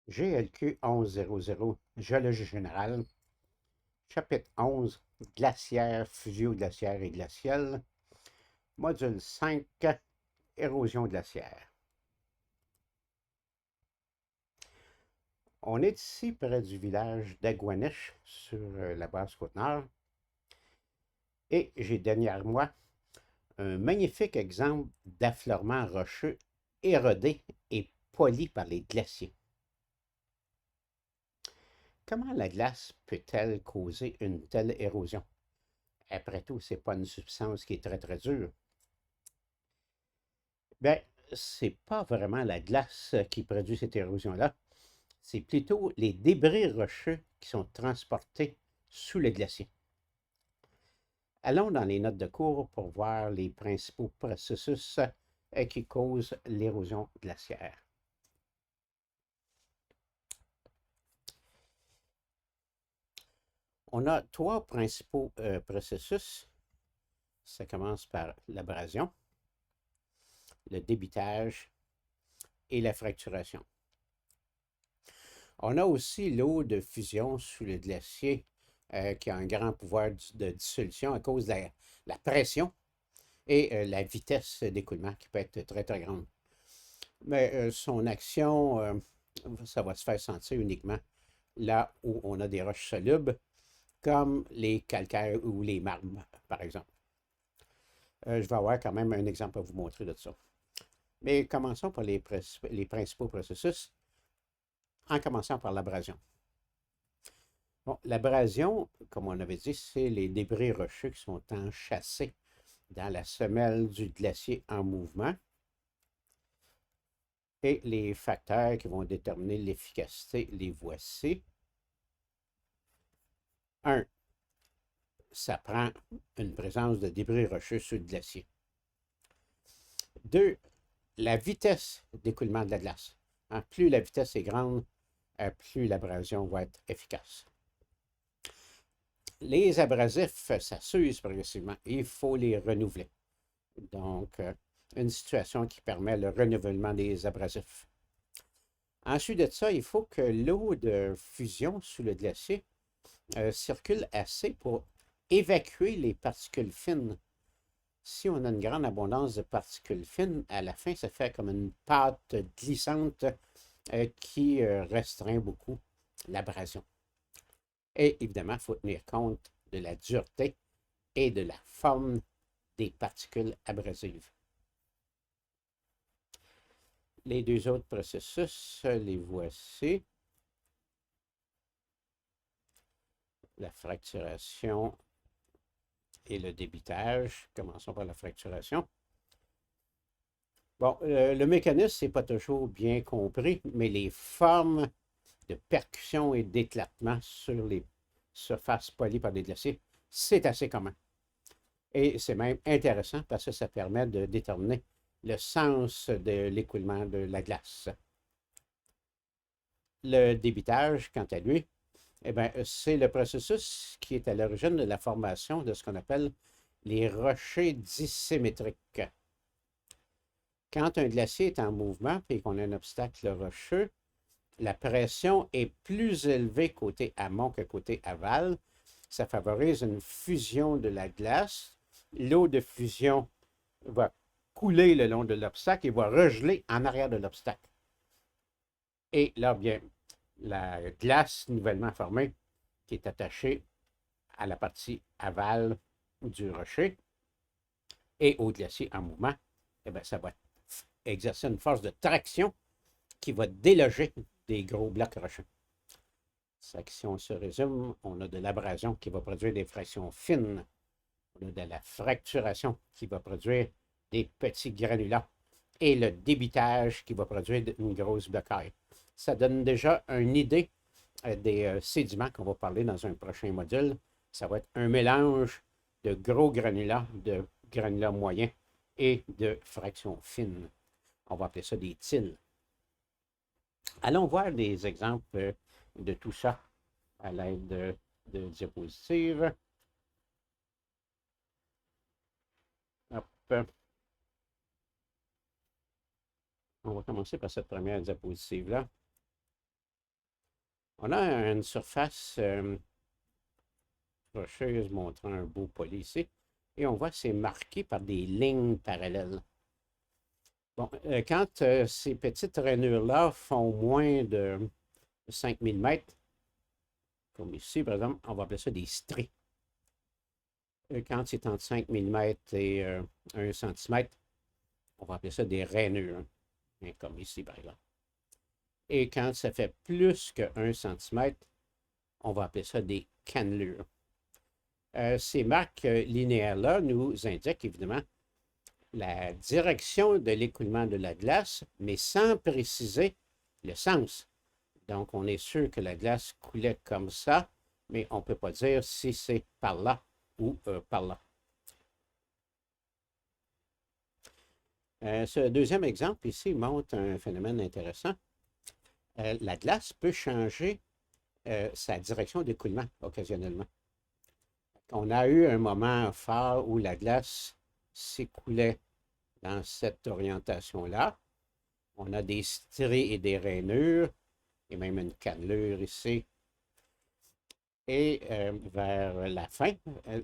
GLQ 1100, Géologie générale, chapitre 11, glaciaire, fluvio-glaciaire et glacial, module 5, érosion glaciaire. On est ici près du village d'Aguaniche, sur la Basse-Côte-Nord, et j'ai derrière moi un magnifique exemple d'affleurement rocheux érodé et poli par les glaciers. Comment la glace peut-elle causer une telle érosion? Après tout, ce n'est pas une substance qui est très très dure. Bien, c'est pas vraiment la glace qui produit cette érosion-là, c'est plutôt les débris rocheux qui sont transportés sous le glacier. Allons dans les notes de cours pour voir les principaux processus qui causent l'érosion glaciaire. On a trois principaux processus. Ça commence par l'abrasion, le débitage et la fracturation. On a aussi l'eau de fusion sous le glacier qui a un grand pouvoir de dissolution à cause de la pression et la vitesse d'écoulement qui peut être très, très grande. Mais son action, ça va se faire sentir uniquement là où on a des roches solubles, comme les calcaires ou les marnes, par exemple. Je vais avoir quand même un exemple à vous montrer de ça. Mais commençons par les principaux processus, en commençant par l'abrasion. Bon, l'abrasion, comme on avait dit, c'est les débris rocheux qui sont enchâssés dans la semelle du glacier en mouvement. Et les facteurs qui vont déterminer l'efficacité, les voici. 1. Ça prend une présence de débris rocheux sur le glacier. 2. La vitesse d'écoulement de la glace. Plus la vitesse est grande, plus l'abrasion va être efficace. Les abrasifs, ça s'use progressivement. Il faut les renouveler. Donc, une situation qui permet le renouvellement des abrasifs. Ensuite de ça, il faut que l'eau de fusion sous le glacier circule assez pour évacuer les particules fines. Si on a une grande abondance de particules fines, à la fin, ça fait comme une pâte glissante qui restreint beaucoup l'abrasion. Et évidemment, il faut tenir compte de la dureté et de la forme des particules abrasives. Les deux autres processus, les voici. La fracturation et le débitage. Commençons par la fracturation. Bon, le mécanisme n'est pas toujours bien compris, mais les formes de percussion et d'éclatement sur les surfaces polies par des glaciers, c'est assez commun. Et c'est même intéressant parce que ça permet de déterminer le sens de l'écoulement de la glace. Le débitage, quant à lui, eh bien, c'est le processus qui est à l'origine de la formation de ce qu'on appelle les rochers dissymétriques. Quand un glacier est en mouvement et qu'on a un obstacle rocheux, la pression est plus élevée côté amont que côté aval. Ça favorise une fusion de la glace. L'eau de fusion va couler le long de l'obstacle et va regeler en arrière de l'obstacle. Et là, bien, la glace nouvellement formée qui est attachée à la partie aval du rocher et au glacier en mouvement, eh bien, ça va exercer une force de traction qui va déloger des gros blocs rocheux. Si on se résume, on a de l'abrasion qui va produire des fractions fines. On a de la fracturation qui va produire des petits granulats et le débitage qui va produire une grosse blocaille. Ça donne déjà une idée des sédiments qu'on va parler dans un prochain module. Ça va être un mélange de gros de granulats moyens et de fractions fines. On va appeler ça des tiles. Allons voir des exemples de tout ça à l'aide de diapositives. Hop. On va commencer par cette première diapositive-là. On a une surface rocheuse montrant un beau poli ici. Et on voit que c'est marqué par des lignes parallèles. Bon, quand ces petites rainures-là font moins de 5 mm, comme ici, par exemple, on va appeler ça des stries. Quand c'est entre 5 mm et 1 cm, on va appeler ça des rainures, hein, comme ici, par exemple. Et quand ça fait plus que 1 cm, on va appeler ça des cannelures. Ces marques linéaires-là nous indiquent évidemment la direction de l'écoulement de la glace, mais sans préciser le sens. Donc, on est sûr que la glace coulait comme ça, mais on ne peut pas dire si c'est par là ou par là. Ce deuxième exemple ici montre un phénomène intéressant. La glace peut changer sa direction d'écoulement occasionnellement. On a eu un moment fort où la glace s'écoulait dans cette orientation-là. On a des stries et des rainures, et même une cannelure ici. Et vers la fin,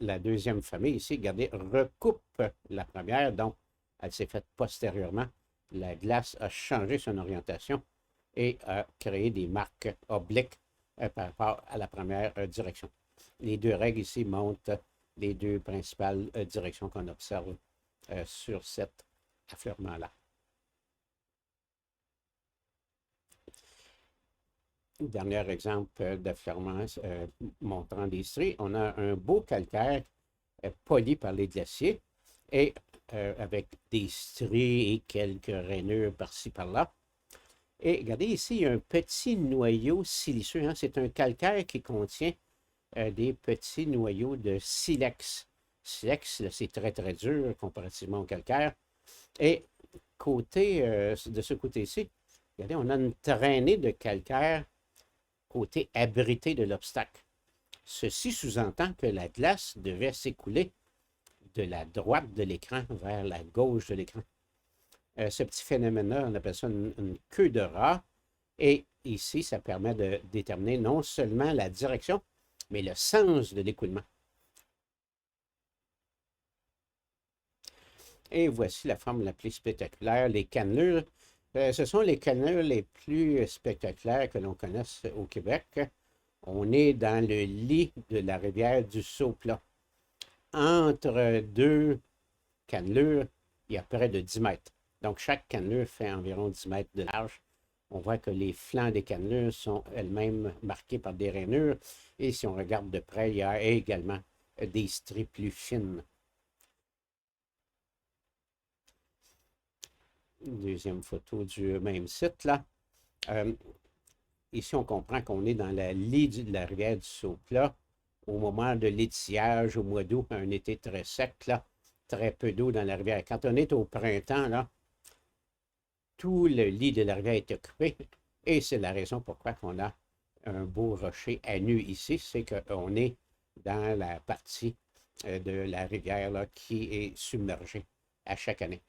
la deuxième famille ici, regardez, recoupe la première, donc elle s'est faite postérieurement. La glace a changé son orientation et a créé des marques obliques par rapport à la première direction. Les deux règles ici montrent les deux principales directions qu'on observe sur cet affleurement-là. Dernier exemple d'affleurement montrant des stries. On a un beau calcaire poli par les glaciers et avec des stries et quelques rainures par-ci par-là. Et regardez ici, il y a un petit noyau siliceux, hein. C'est un calcaire qui contient des petits noyaux de silex. Silex, c'est très, très dur comparativement au calcaire. Et de ce côté-ci, regardez, on a une traînée de calcaire côté abrité de l'obstacle. Ceci sous-entend que la glace devait s'écouler de la droite de l'écran vers la gauche de l'écran. Ce petit phénomène-là, on appelle ça une queue de rat. Et ici, ça permet de déterminer non seulement la direction, mais le sens de l'écoulement. Et voici la forme la plus spectaculaire, les cannelures. Ce sont les cannelures les plus spectaculaires que l'on connaisse au Québec. On est dans le lit de la rivière du Saut-Plat. Entre deux cannelures, il y a près de 10 mètres. Donc, chaque cannelure fait environ 10 mètres de large. On voit que les flancs des cannelures sont elles-mêmes marquées par des rainures. Et si on regarde de près, il y a également des stries plus fines. Deuxième photo du même site, là. Ici, on comprend qu'on est dans la lie de la rivière du Saut-Plat au moment de l'étiage, au mois d'août, un été très sec, là, très peu d'eau dans la rivière. Quand on est au printemps, là, tout le lit de la rivière est occupé et c'est la raison pourquoi on a un beau rocher à nu ici, c'est qu'on est dans la partie de la rivière là, qui est submergée à chaque année.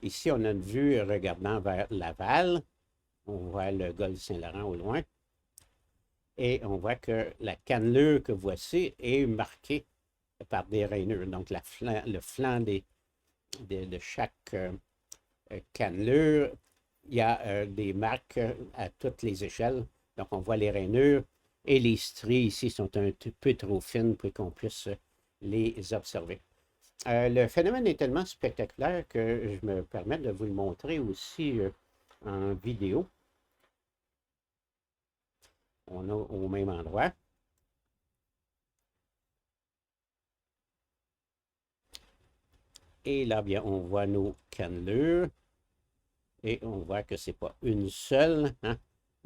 Ici, on a une vue regardant vers Laval. On voit le golfe Saint-Laurent au loin. Et on voit que la cannelure que voici est marquée par des rainures. Donc, le flanc de chaque cannelure, il y a des marques à toutes les échelles. Donc, on voit les rainures et les stries ici sont un peu trop fines pour qu'on puisse les observer. Le phénomène est tellement spectaculaire que je me permets de vous le montrer aussi en vidéo. On a au même endroit. Et là, bien, on voit nos cannelures. Et on voit que ce n'est pas une seule. Hein?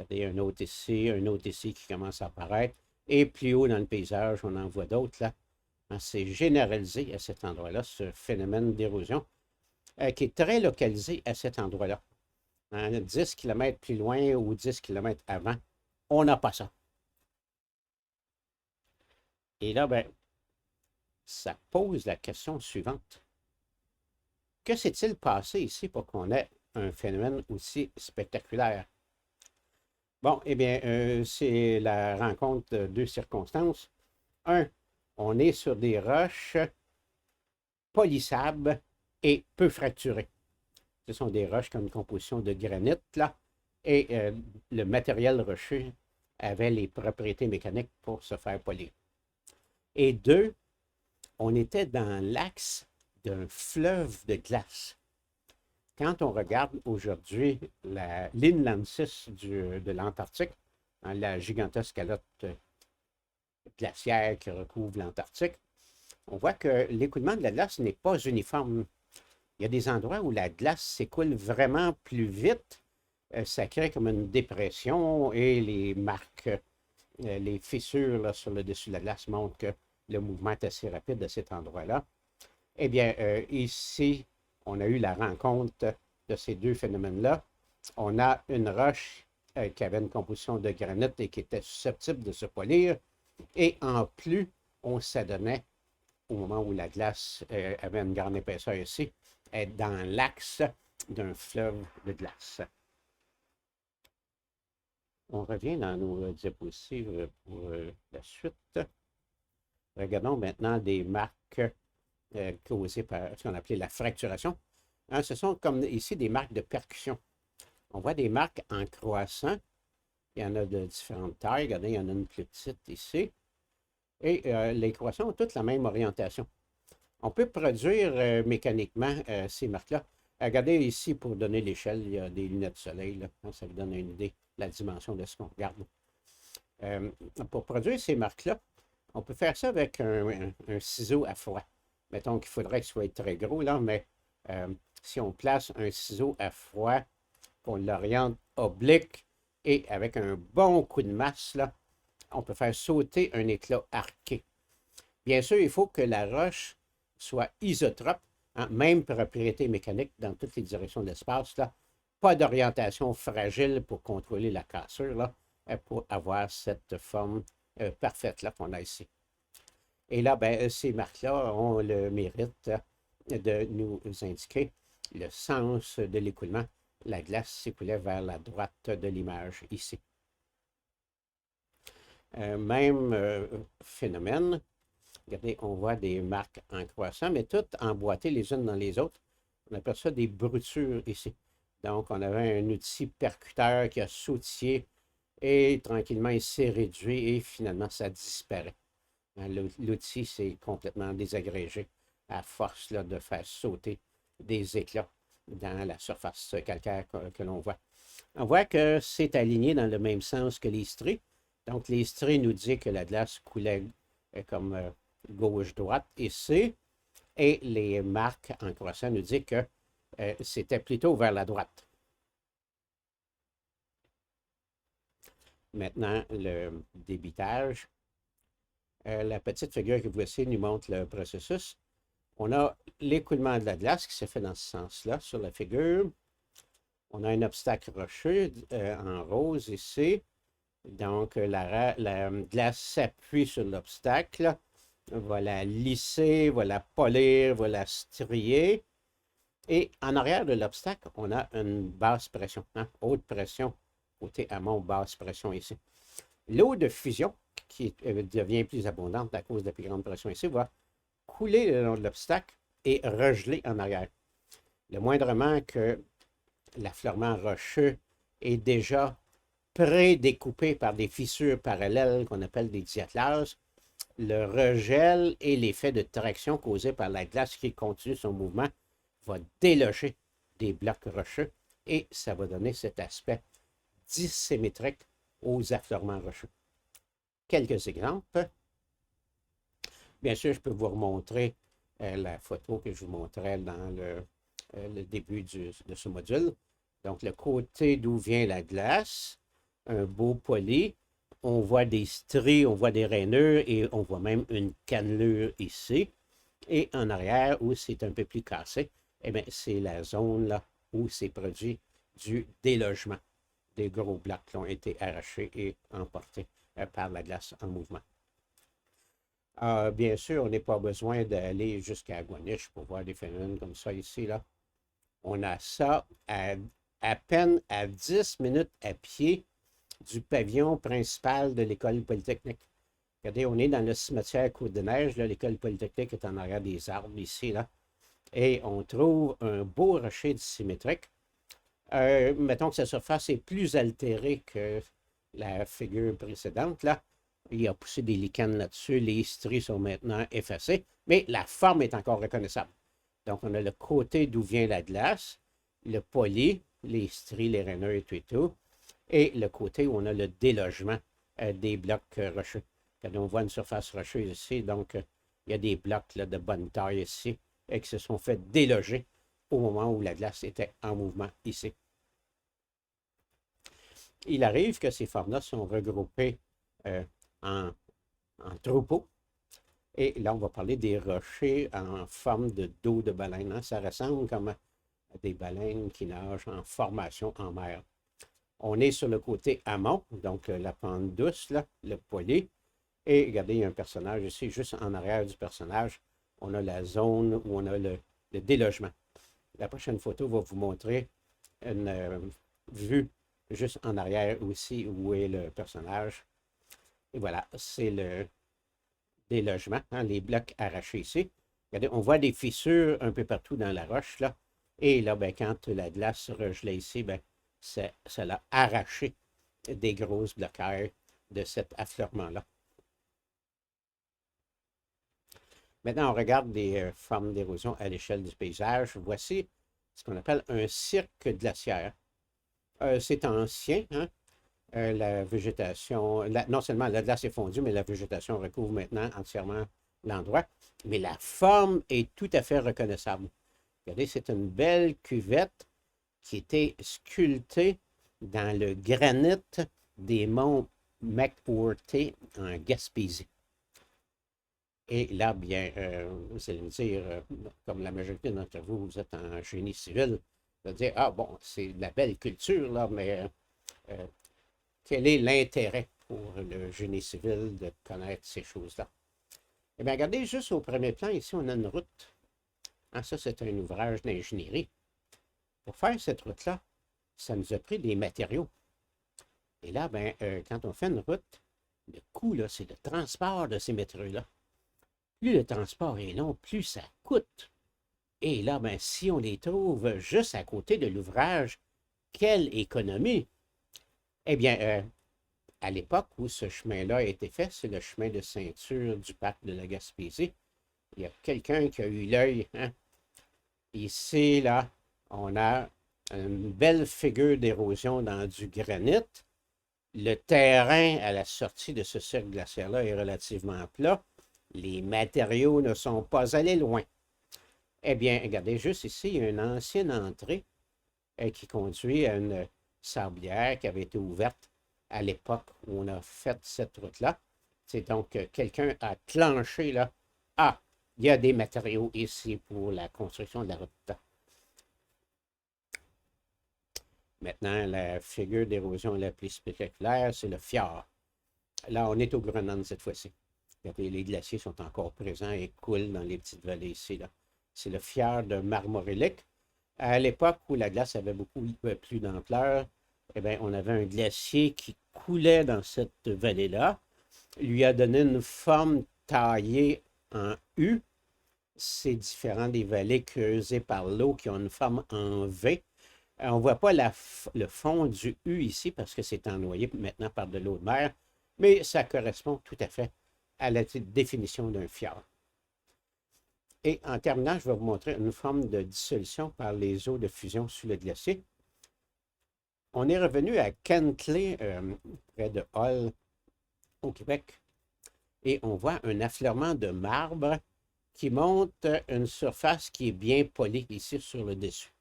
Il y a un autre ici qui commence à apparaître. Et plus haut dans le paysage, on en voit d'autres là. Hein? C'est généralisé à cet endroit-là, ce phénomène d'érosion, qui est très localisé à cet endroit-là. Hein? 10 km plus loin ou 10 km avant, on n'a pas ça. Et là, ben, ça pose la question suivante. Que s'est-il passé ici pour qu'on ait un phénomène aussi spectaculaire? Bon, eh bien, c'est la rencontre de deux circonstances. Un, on est sur des roches polissables et peu fracturées. Ce sont des roches comme une composition de granit, là, et le matériel rocheux avait les propriétés mécaniques pour se faire polir. Et deux, on était dans l'axe d'un fleuve de glace. Quand on regarde aujourd'hui l'inland 6 de l'Antarctique, hein, la gigantesque calotte glaciaire qui recouvre l'Antarctique, on voit que l'écoulement de la glace n'est pas uniforme. Il y a des endroits où la glace s'écoule vraiment plus vite. Ça crée comme une dépression et les marques, les fissures là, sur le dessus de la glace montrent que le mouvement est assez rapide à cet endroit-là. Eh bien, ici, on a eu la rencontre de ces deux phénomènes-là. On a une roche qui avait une composition de granit et qui était susceptible de se polir. Et en plus, on s'adonnait, au moment où la glace avait une grande épaisseur ici, être dans l'axe d'un fleuve de glace. On revient dans nos diapositives pour la suite. Regardons maintenant des marques causées par ce qu'on appelait la fracturation. Hein, ce sont comme ici des marques de percussion. On voit des marques en croissant. Il y en a de différentes tailles. Regardez, il y en a une plus petite ici. Et les croissants ont toutes la même orientation. On peut produire mécaniquement ces marques-là. Regardez ici, pour donner l'échelle, il y a des lunettes de soleil. Là. Ça vous donne une idée de la dimension de ce qu'on regarde. Pour produire ces marques-là, on peut faire ça avec un ciseau à froid. Mettons qu'il faudrait qu'il soit très gros, là, mais si on place un ciseau à froid, qu'on l'oriente oblique et avec un bon coup de masse, là, on peut faire sauter un éclat arqué. Bien sûr, il faut que la roche soit isotrope, hein, même propriété mécanique dans toutes les directions de l'espace, là. Pas d'orientation fragile pour contrôler la cassure, là, pour avoir cette forme parfaite là qu'on a ici. Et là, ben, ces marques-là ont le mérite de nous indiquer le sens de l'écoulement. La glace s'écoulait vers la droite de l'image ici. Même phénomène. Regardez, on voit des marques en croissant, mais toutes emboîtées les unes dans les autres. On appelle ça des brutures ici. Donc, on avait un outil percuteur qui a sautillé et tranquillement, il s'est réduit et finalement, ça disparaît. L'outil s'est complètement désagrégé à force là, de faire sauter des éclats dans la surface calcaire que l'on voit. On voit que c'est aligné dans le même sens que les stries. Donc, les stries nous disent que la glace coulait comme gauche-droite ici, et les marques en croissant nous disent que c'était plutôt vers la droite. Maintenant, le débitage. La petite figure que vous voici nous montre le processus. On a l'écoulement de la glace qui se fait dans ce sens-là sur la figure. On a un obstacle rocheux en rose ici. Donc, la glace s'appuie sur l'obstacle, va la lisser, va la polir, va la strier. Et en arrière de l'obstacle, on a une basse pression, hein, haute pression, côté amont, basse pression ici. L'eau de fusion, qui devient plus abondante à cause de la plus grande pression ici, va couler le long de l'obstacle et regeler en arrière. Le moindrement que l'affleurement rocheux est déjà pré-découpé par des fissures parallèles qu'on appelle des diatlases, le regel et l'effet de traction causé par la glace qui continue son mouvement va déloger des blocs rocheux et ça va donner cet aspect dissymétrique aux affleurements rocheux. Quelques exemples. Bien sûr, je peux vous remontrer la photo que je vous montrais dans le début de ce module. Donc, le côté d'où vient la glace, un beau poli. On voit des stries, on voit des rainures et on voit même une cannelure ici. Et en arrière, où c'est un peu plus cassé, eh bien, c'est la zone là où s'est produit du délogement. Des gros blocs qui ont été arrachés et emportés par la glace en mouvement. Bien sûr, on n'a pas besoin d'aller jusqu'à Aguaniche pour voir des phénomènes comme ça ici, là. On a ça à peine à 10 minutes à pied du pavillon principal de l'École polytechnique. Regardez, on est dans le cimetière Côte-des-Neiges. L'École polytechnique est en arrière des arbres ici, là. Et on trouve un beau rocher dissymétrique. Mettons que sa surface est plus altérée que la figure précédente, là. Il a poussé des lichens là-dessus. Les stries sont maintenant effacées, mais la forme est encore reconnaissable. Donc, on a le côté d'où vient la glace, le poli, les stries, les rainures et tout, et le côté où on a le délogement des blocs rocheux. Quand on voit une surface rocheuse ici, donc il y a des blocs là, de bonne taille ici et qui se sont fait déloger au moment où la glace était en mouvement ici. Il arrive que ces formes-là sont regroupées en troupeaux. Et là, on va parler des rochers en forme de dos de baleine. Hein? Ça ressemble comme à des baleines qui nagent en formation en mer. On est sur le côté amont, donc la pente douce, là, le poilé. Et regardez, il y a un personnage ici, juste en arrière du personnage. On a la zone où on a le délogement. La prochaine photo va vous montrer une vue juste en arrière aussi où est le personnage. Et voilà, c'est le délogement, hein, les blocs arrachés ici. Regardez, on voit des fissures un peu partout dans la roche, là. Et là, ben, quand la glace se regelait ici, ben, ça l'a arraché des grosses blocaires de cet affleurement-là. Maintenant, on regarde des formes d'érosion à l'échelle du paysage. Voici ce qu'on appelle un cirque glaciaire. C'est ancien, hein? La végétation, non seulement la glace est fondue, mais la végétation recouvre maintenant entièrement l'endroit. Mais la forme est tout à fait reconnaissable. Regardez, c'est une belle cuvette qui était sculptée dans le granit des monts McWorthy en Gaspésie. Et là, bien, vous allez me dire, comme la majorité d'entre vous, vous êtes en génie civil, vous allez dire, ah bon, c'est de la belle culture, là, mais quel est l'intérêt pour le génie civil de connaître ces choses-là? Eh bien, regardez, juste au premier plan, ici, on a une route. Ah, ça, c'est un ouvrage d'ingénierie. Pour faire cette route-là, ça nous a pris des matériaux. Et là, ben, quand on fait une route, le coût, là, c'est le transport de ces matériaux-là. Plus le transport est long, plus ça coûte. Et là, ben, si on les trouve juste à côté de l'ouvrage, quelle économie! Eh bien, à l'époque où ce chemin-là a été fait, c'est le chemin de ceinture du parc de la Gaspésie. Il y a quelqu'un qui a eu l'œil. Hein? Ici, là, on a une belle figure d'érosion dans du granit. Le terrain à la sortie de ce cercle glaciaire-là est relativement plat. Les matériaux ne sont pas allés loin. Eh bien, regardez, juste ici, il y a une ancienne entrée qui conduit à une sablière qui avait été ouverte à l'époque où on a fait cette route-là. C'est donc quelqu'un a clenché là. Ah, il y a des matériaux ici pour la construction de la route. Maintenant, la figure d'érosion la plus spectaculaire, c'est le fjord. Là, on est au Groenland cette fois-ci. Les glaciers sont encore présents et coulent dans les petites vallées ici. C'est le fjord de Marmorilic. À l'époque où la glace avait beaucoup plus d'ampleur, eh bien, on avait un glacier qui coulait dans cette vallée-là, lui a donné une forme taillée en U. C'est différent des vallées creusées par l'eau qui ont une forme en V. On ne voit pas le fond du U ici parce que c'est ennoyé maintenant par de l'eau de mer, mais ça correspond tout à fait à la définition d'un fjord. Et en terminant, je vais vous montrer une forme de dissolution par les eaux de fusion sous le glacier. On est revenu à Kentley, près de Hull, au Québec, et on voit un affleurement de marbre qui monte une surface qui est bien polie ici sur le dessus.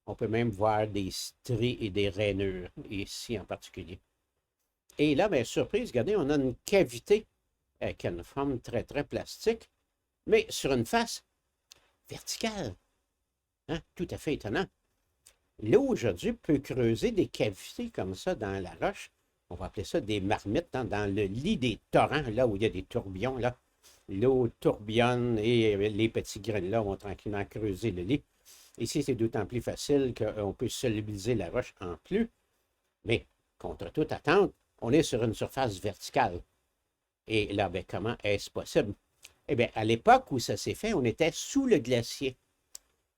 On peut même voir des stries et des rainures, ici en particulier. Et là, bien, surprise, regardez, on a une cavité qui a une forme très, très plastique, mais sur une face verticale. Hein? Tout à fait étonnant. L'eau, aujourd'hui, peut creuser des cavités comme ça dans la roche. On va appeler ça des marmites, hein, dans le lit des torrents, là où il y a des tourbillons. Là. L'eau tourbillonne et les petits grains-là vont tranquillement creuser le lit. Ici, c'est d'autant plus facile qu'on peut solubiliser la roche en plus, mais contre toute attente, on est sur une surface verticale. Et là, ben, comment est-ce possible? Eh bien, à l'époque où ça s'est fait, on était sous le glacier.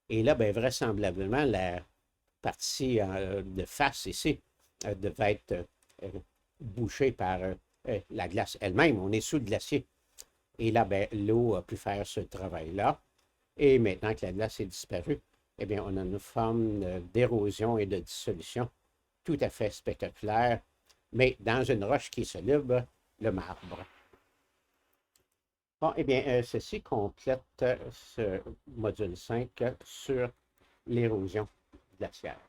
Et là, ben, vraisemblablement, la partie de face ici devait être bouchée par la glace elle-même. On est sous le glacier. Et là, ben, l'eau a pu faire ce travail-là. Et maintenant que la glace est disparue, eh bien, on a une forme d'érosion et de dissolution tout à fait spectaculaire, mais dans une roche qui est soluble, le marbre. Bon, eh bien, ceci complète ce module 5 sur l'érosion glaciaire.